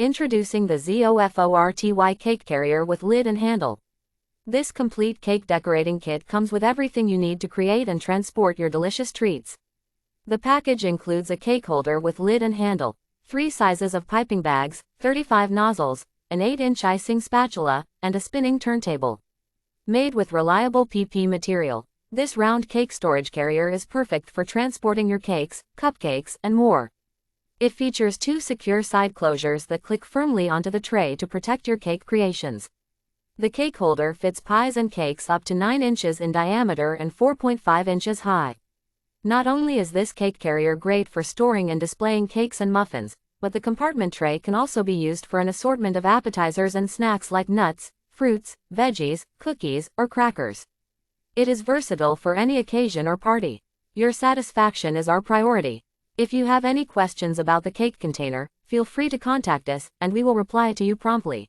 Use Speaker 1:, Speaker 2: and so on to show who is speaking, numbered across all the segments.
Speaker 1: Introducing the ZOFORTY Cake Carrier with lid and handle. This complete cake decorating kit comes with everything you need to create and transport your delicious treats. The package includes a cake holder with lid and handle, 3 sizes of piping bags, 35 nozzles, an 8-inch icing spatula, and a spinning turntable. Made with reliable PP material, this round cake storage carrier is perfect for transporting your cakes, cupcakes, and more. It features 2 secure side closures that click firmly onto the tray to protect your cake creations. The cake holder fits pies and cakes up to 9 inches in diameter and 4.5 inches high. Not only is this cake carrier great for storing and displaying cakes and muffins, but the compartment tray can also be used for an assortment of appetizers and snacks like nuts, fruits, veggies, cookies, or crackers. It is versatile for any occasion or party. Your satisfaction is our priority. If you have any questions about the cake container, feel free to contact us, and we will reply to you promptly.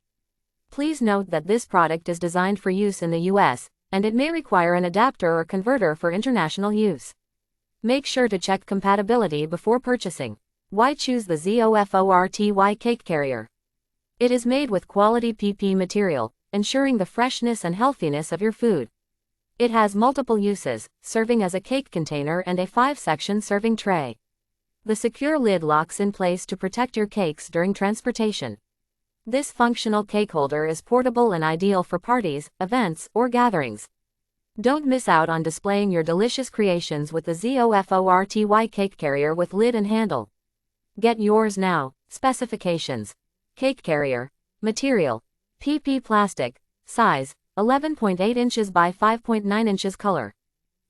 Speaker 1: Please note that this product is designed for use in the US, and it may require an adapter or converter for international use. Make sure to check compatibility before purchasing. Why choose the ZOFORTY Cake Carrier? It is made with quality PP material, ensuring the freshness and healthiness of your food. It has multiple uses, serving as a cake container and a 5-section serving tray. The secure lid locks in place to protect your cakes during transportation. This functional cake holder is portable and ideal for parties, events, or gatherings. Don't miss out on displaying your delicious creations with the ZOFORTY Cake Carrier with lid and handle. Get yours now. Specifications: cake carrier, material, PP plastic, size, 11.8 inches by 5.9 inches color.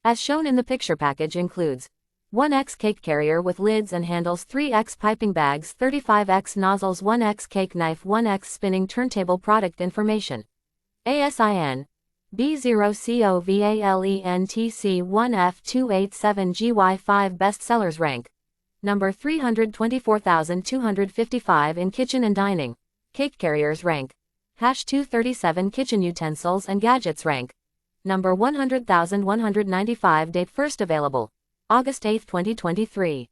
Speaker 1: As shown in the picture, package includes 1x cake carrier with lids and handles, 3x piping bags, 35x nozzles, 1x cake knife, 1x spinning turntable. Product information: ASIN B0COVALENTC1F287GY5. Bestsellers rank number 324,255 in kitchen and dining. Cake carriers rank #237. Kitchen utensils and gadgets rank number 100,195. Date first available August 8, 2023.